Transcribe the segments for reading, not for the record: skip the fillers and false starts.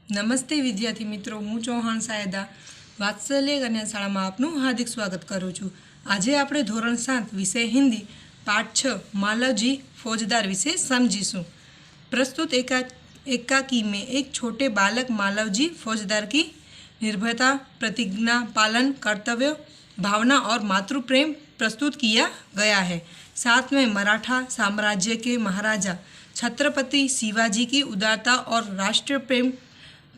નમસ્તે વિદ્યાર્થી મિત્રો, હું ચૌહાણ સાયદા વાત્સલ્ય કન્યા શાળામાં આપનું હાર્દિક સ્વાગત કરું છું। આજે આપણે ધોરણ 7 વિષય હિન્દી પાઠ 6 मालवजी फौजदार विषय समझीशूँ। प्रस्तुत एकाकी में एक छोटे बालक मालवजी फौजदार की निर्भयता, प्रतिज्ञा पालन, कर्तव्य भावना और मातृप्रेम प्रस्तुत किया गया है। साथ में मराठा साम्राज्य के महाराजा छत्रपति शिवाजी की उदारता और राष्ट्र प्रेम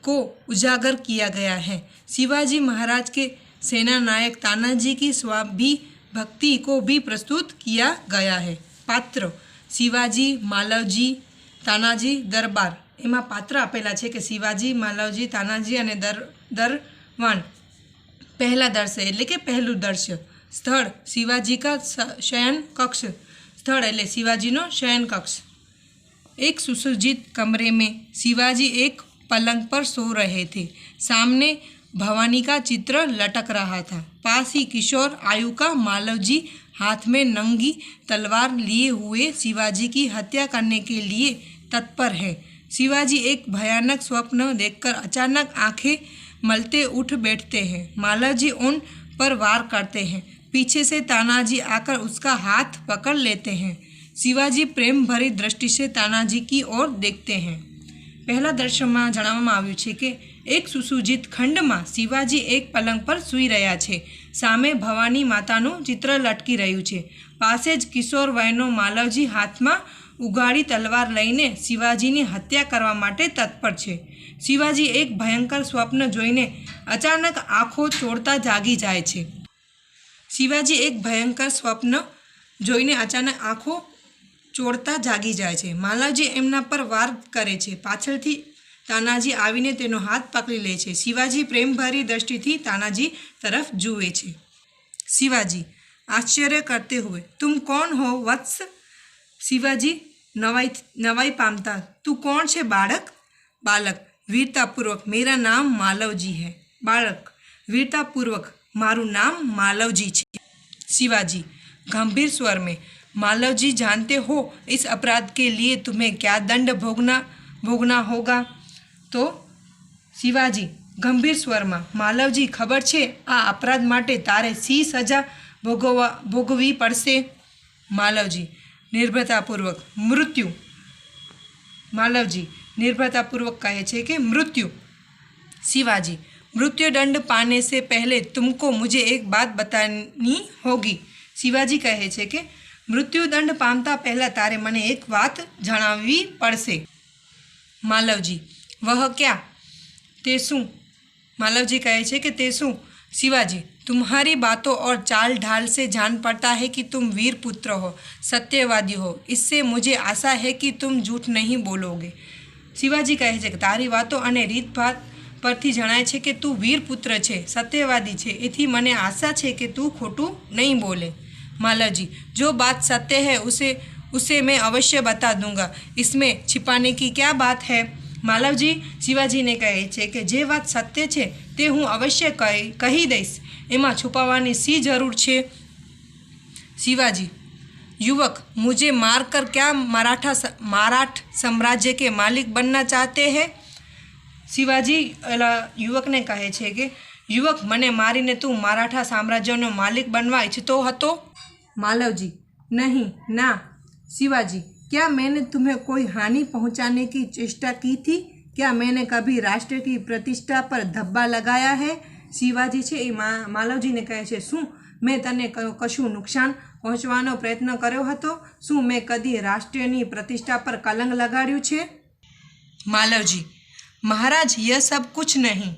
को उजागर किया गया है। शिवाजी महाराज के सेना नायक तानाजी की स्वाभिभक्ति को भी प्रस्तुत किया गया है। पात्र शिवाजी, मालवजी, तानाजी, दरबार। एमां पात्र आपेला छे कि शिवाजी, मालवजी, तानाजी अने दरवान। पहला दृश्य एटले के पहलू दृश्य। स्थल शिवाजी का शयन कक्ष। स्थल एटले शिवाजीनो शयन कक्ष। एक सुसज्जित कमरे में शिवाजी एक पलंग पर सो रहे थे। सामने भवानी का चित्र लटक रहा था। पास ही किशोर आयु का मालवजी हाथ में नंगी तलवार लिए हुए शिवाजी की हत्या करने के लिए तत्पर है। शिवाजी एक भयानक स्वप्न देखकर अचानक आंखें मलते उठ बैठते हैं। मालवजी उन पर वार करते हैं। पीछे से तानाजी आकर उसका हाथ पकड़ लेते हैं। शिवाजी प्रेम भरी दृष्टि से तानाजी की ओर देखते हैं। पहला दृश्य में जणाववामां आव्युं छे कि एक सुसज्जित खंड में शिवाजी एक पलंग पर सूई रह्या छे। सामे भवानी मातानुं चित्र लटकी रह्युं छे। पासे ज किशोर वयनो मालवजी हाथ में उगाड़ी तलवार लईने शिवाजीनी हत्या करवा माटे तत्पर छे। शिवाजी एक भयंकर स्वप्न जोईने अचानक आँखों चोळता जागी जाय छे। शिवाजी एक भयंकर स्वप्न जोईने अचानक आँखों चोळता जागी जाय छे। मालवजी एमना पर वार करे छे। पाछळथी तानाजी आवीने तेनो हाथ पकड़ी ले छे। शिवाजी प्रेमभरी दृष्टिथी तानाजी तरफ जुए छे। शिवाजी आश्चर्य करते हुए, तुम कौन हो वत्स? शिवाजी नवाई पामता, तू कौन छे बालक? बालक वीरतापूर्वक, मेरा नाम मालवजी है। बालक वीरतापूर्वक, मारू नाम मालवजी छे। शिवाजी गंभीर स्वर में, मालवजी जानते हो इस अपराध के लिए तुम्हें क्या दंड भोगना होगा? तो शिवाजी गंभीर स्वर में, मालवजी खबर छे आ अपराध माटे तारे सी सजा भोगवी पड़शे। मालवजी निर्भयतापूर्वक, मृत्यु। मालवजी निर्भयतापूर्वक कहे छे कि मृत्यु। शिवाजी मृत्युदंड पाने से पहले तुमको मुझे एक बात बतानी होगी। शिवाजी कहे छे कि मृत्युदंड पामता पहला तारे मने एक बात जणाववी पड़शे। मालवजी वह क्या? ते शुं? मालवजी कहे छे कि ते शुं? शिवाजी तुम्हारी बातों और चाल ढाल से जान पड़ता है कि तुम वीर पुत्र हो, सत्यवादी हो। इससे मुझे आशा है कि तुम झूठ नहीं बोलोगे। शिवाजी कहे छे कि तारी बातों अने रीतभात परथी जणाय छे कि तू वीर पुत्र छे, सत्यवादी छे। एथी मने आशा छे कि तू खोटू नहीं बोले। मालवजी जो बात सत्य है उसे मैं अवश्य बता दूंगा। इसमें छिपाने की क्या बात है? मालवजी शिवाजी ने कहे छे कि जे बात सत्य छे ते हूँ अवश्य कही दईश। एमां छुपावानी सी जरूर छे? शिवाजी युवक मुझे मारकर क्या मराठ साम्राज्य के मालिक बनना चाहते हैं? शिवाजी युवक ने कहे छे कि युवक मने मारीने तू मराठा साम्राज्यनो मालिक बनवा इच्छतो हतो? मालवजी नहीं ना। शिवाजी क्या मैंने तुम्हें कोई हानि पहुंचाने की चेष्टा की थी? क्या मैंने कभी राष्ट्र की प्रतिष्ठा पर धब्बा लगाया है? शिवाजी छे मालवजी ने कहे छे, शुं मैं तने कशुं नुकसान पहोंचवानो प्रयत्न कर्यो हतो? शुं मैं कदी राष्ट्रनी प्रतिष्ठा पर कलंक लगाड्युं छे? मालवजी महाराज यह सब कुछ नहीं।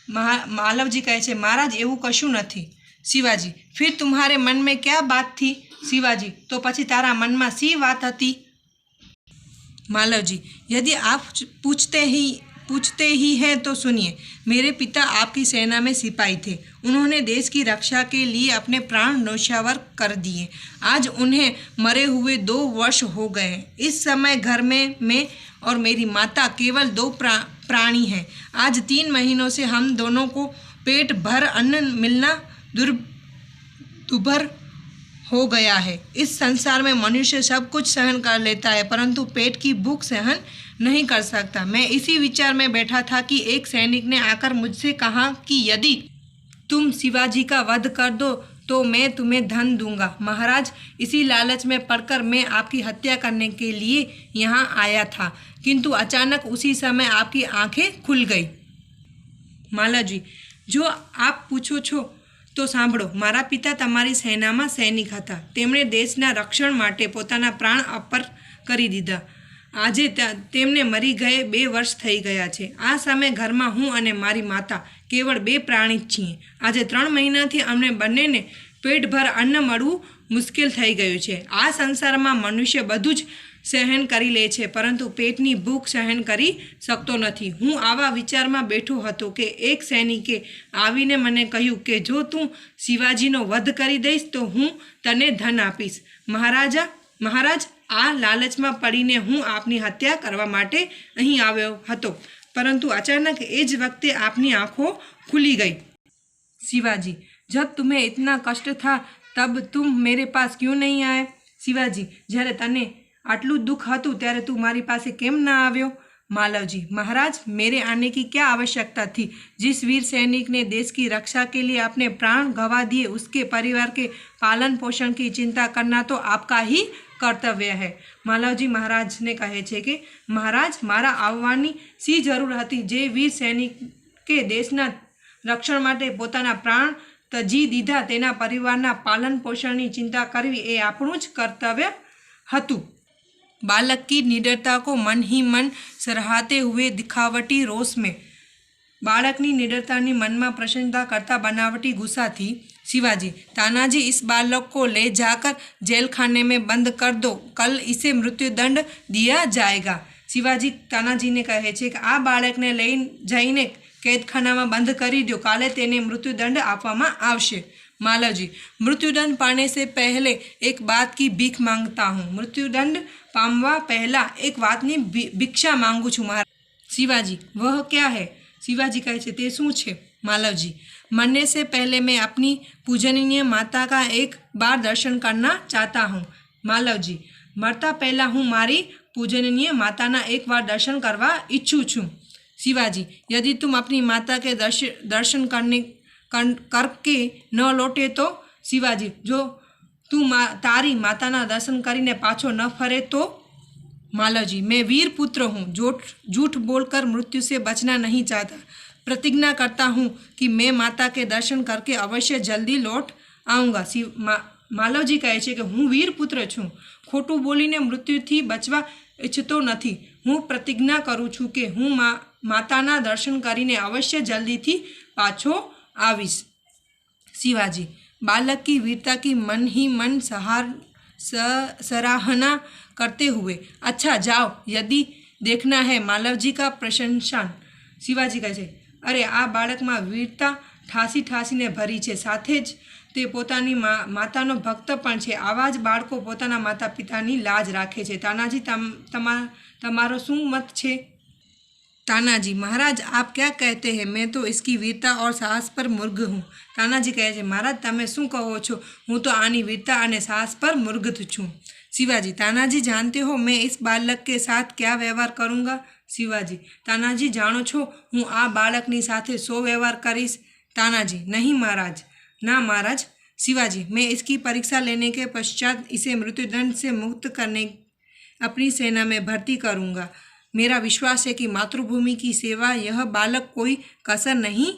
मालवजी कहे छे महाराज एवं कशुं नथी। शिवाजी फिर तुम्हारे मन में क्या बात थी? शिवाजी तो पछी तारा मन में सी बात हती? मालवजी यदि आप पूछते ही हैं तो सुनिए। मेरे पिता आपकी सेना में सिपाही थे। उन्होंने देश की रक्षा के लिए अपने प्राण न्यौछावर कर दिए। आज उन्हें मरे हुए 2 वर्ष हो गए हैं। इस समय घर में मैं और मेरी माता केवल 2 प्राणी हैं। आज 3 महीनों से हम दोनों को पेट भर अन्न मिलना दुर्भर हो गया है। इस संसार में मनुष्य सब कुछ सहन कर लेता है, परंतु पेट की भूख सहन नहीं कर सकता। मैं इसी विचार में बैठा था कि एक सैनिक ने आकर मुझसे कहा कि यदि तुम शिवाजी का वध कर दो तो मैं तुम्हें धन दूंगा। महाराज, इसी लालच में पड़कर मैं आपकी हत्या करने के लिए यहाँ आया था, किंतु अचानक उसी समय आपकी आंखें खुल गई। मालाजी, जो आप पूछो છો તો સાંભળો। મારા પિતા તમારી સેનામાં સૈનિક હતા। તેમણે દેશના રક્ષણ માટે પોતાના પ્રાણ અર્પણ કરી દીધા। આજે તેમને મરી ગયે 2 વર્ષ થઈ ગયા છે। આ સમયે ઘરમાં હું અને મારી માતા કેવળ 2 પ્રાણી જ છીએ। આજે 3 મહિનાથી અમને બંનેને પેટભર અન્ન મળવું મુશ્કેલ થઈ ગયું છે। આ સંસારમાં મનુષ્ય બધું જ સહન કરી લે છે, પરંતુ પેટની ભૂખ સહન કરી શકતો નથી। હું આવા વિચારમાં બેઠો હતો કે એક સૈનિકે આવીને મને કહ્યું કે જો તું શિવાજીનો વધ કરી દઈશ તો હું તને ધન આપીશ। મહારાજ, આ લાલચમાં પડીને હું આપની હત્યા કરવા માટે અહીં આવ્યો હતો, પરંતુ અચાનક એ જ વખતે આપની આંખો खुली गई। शिवाजी, जब तुम्हें इतना कष्ट था तब तुम मेरे पास क्यों नहीं आए? शिवाजी, જ્યારે તને आटलू दुख हतुं त्यारे तू मारी पासे केम ना आव्यो? मालवजी, महाराज, मेरे आने की क्या आवश्यकता थी? जिस वीर सैनिक ने देश की रक्षा के लिए अपने प्राण गंवा दिए, उसके परिवार के पालन पोषण की चिंता करना तो आपका ही कर्तव्य है। मालवजी महाराज ने कहे छे कि महाराज, मारा आववानी सी जरूर हती। जे वीर सैनिक के देशना रक्षण माटे पोताना प्राण तजी दीधा, तेना परिवारना पालन पोषणनी चिंता करवी ए आपणुं ज कर्तव्य हतुं। बालक की निडरता को मन ही मन सराहते हुए दिखावटी रोष में बालकनी निडरतानी मन में प्रशंसा करता बनावटी गुस्सा थी। शिवाजी, तानाजी, इस बालक को ले जाकर जेल खाने में बंद कर दो, कल इसे मृत्युदंड दिया जाएगा। शिवाजी तानाजी ने कहे छे कि आ बालक ने लई जईने कैदखाना में बंद करी दो, काले तेने मृत्युदंड आपवामां आवशे। मालवजी, मृत्युदंड पाने से पहले एक बात की भीख मांगता हूँ। मृत्युदंड पामवा पहला एक बातनी भिक्षा मांगू छूँ महाराज। शिवाजी, वह क्या है? शिवाजी कहे छे ते शुं छे? मालवजी, मरने से पहले मैं अपनी पूजनीय माता का एक बार दर्शन करना चाहता हूँ। मालवजी, मरता पहला हूँ मारी पूजनीय माताना एक बार दर्शन करवा इच्छुं छूँ। शिवाजी, यदि तुम अपनी माता के दर्शन करके न लौटे तो? शिवाजी, जो तू तारी माताना दर्शन करीने पाछो न फरे तो? मालवजी, मैं वीर पुत्र हूँ, झूठ बोलकर मृत्यु से बचना नहीं चाहता। प्रतिज्ञा करता हूँ कि मैं माता के दर्शन करके अवश्य जल्दी लौट आऊँगा। मालवजी कहे छे कि हूँ वीर पुत्र छूँ, खोटू बोलीने मृत्युथी बचवा इच्छतो नथी। हूँ प्रतिज्ञा करूँ छूँ कि हूँ माताना दर्शन करीने अवश्य जल्दीथी पाछो आवीश। शिवाजी, बालक की वीरता की मन ही मन सराहना करते हुए, अच्छा जाओ, यदि देखना है मालवजी का प्रशंसा। शिवाजी कहे छे, अरे आ बाळक में वीरता ठासी ठासीने भरी छे, साथे ज ते पोतानी मातानो भक्त पण छे। आवा ज बाळको पोताना माता पितानी लाज राखे छे। तानाजी, तमारो शुं मत छे? तानाजी, महाराज, आप क्या कहते हैं? मैं तो इसकी वीरता और साहस पर मुर्ग हूँ। तानाजी कहे छे, महाराज, तमे शुं कहो छो? हूँ तो आनी वीरता और साहस पर मुर्ग छूँ। शिवाजी, तानाजी, जानते हो मैं इस बालक के साथ क्या व्यवहार करूँगा? शिवाजी, तानाजी, जानो छो हूँ आ बालकनी साथे शो व्यवहार करीश? तानाजी, नहीं महाराज, ना महाराज। शिवाजी, मैं इसकी परीक्षा लेने के पश्चात इसे मृत्युदंड से मुक्त करने अपनी सेना में भर्ती करूँगा। मेरा विश्वास है कि मातृभूमि की सेवा यह बालक कोई कसर नहीं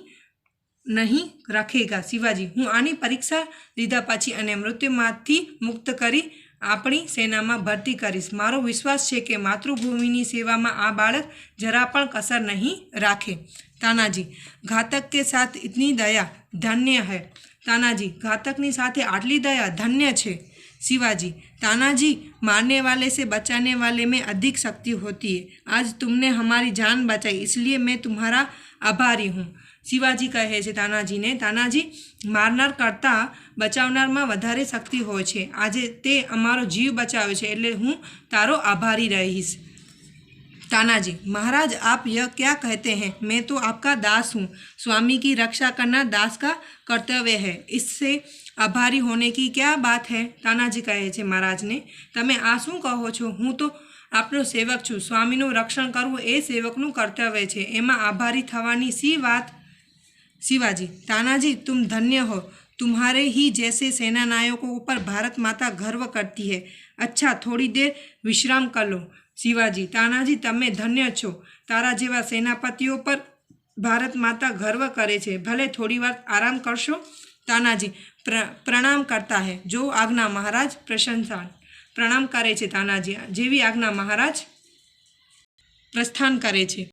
रखेगा। शिवाजी, हूँ आनी परीक्षा लीधा पछी अने मृत्युमांथी मुक्त करी आपणी सेना में भर्ती करीश। मारो विश्वास है कि मातृभूमिनी सेवा में आ बालक जरा पण कसर नहीं राखे। तानाजी, घातक के साथ इतनी दया धन्य है। तानाजी, घातकनी साथे आटली दया धन्य छे। शिवाजी, तानाजी, मारने वाले से बचाने वाले में अधिक शक्ति होती है। आज तुमने हमारी जान बचाई, इसलिए मैं तुम्हारा आभारी हूँ। शिवाजी कहे छे तानाजी ने, तानाजी, मारनार करता बचावनार में वधारे शक्ति होय छे। आजे ते अमारो जीव बचाव्यो छे, एटले हूँ तारो आभारी रहीश। तानाजी, महाराज आप यह क्या कहते हैं? मैं तो आपका दास हूँ। स्वामी की रक्षा करना दास का कर्तव्य है, इससे आभारी होने की क्या बात है? तानाजी કહે છે મહારાજને, તમે આ શું કહો છો? હું તો આપનો સેવક છું. સ્વામીનું રક્ષણ કરવું એ સેવકનું કર્તવ્ય છે, એમાં આભારી થવાની સી વાત? शिवाजी, तानाजी तुम धन्य हो, तुम्हारे ही जैसे सेना नायकों पर भारत माता गर्व करती है. अच्छा थोड़ी देर विश्राम कर लो. शिवाजी, तानाजी तमे धन्य छो, तारा जेवा सेनापतिओ पर भारत माता गर्व करे छे. भले थोड़ी वार आराम करशो. तानाजी प्रणाम करता है. जो आज्ञा महाराज. प्रशंसा प्रणाम करे छे तानाजी. जेवी आज्ञा महाराज. प्रस्थान करे छे.